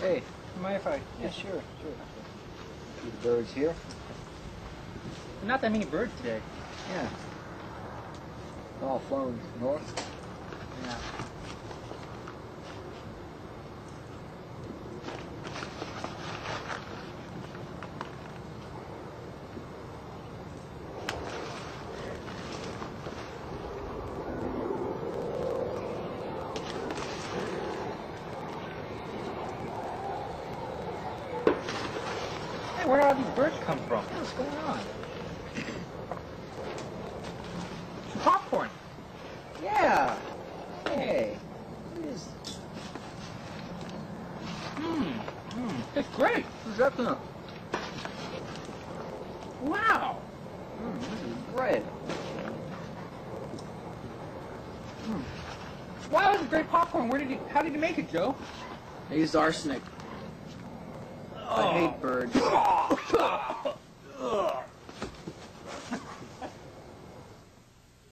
Hey, mind if I? Yeah, sure. See the birds here? Not that many birds today. Yeah. All flown north. Yeah. Hey, where did all these birds come from? What's going on? Some popcorn. Yeah. Hey. What is? It's great. Who's up now? Wow. This is bread. Wow, this is great popcorn. How did you make it, Joe? I used arsenic. I hate birds.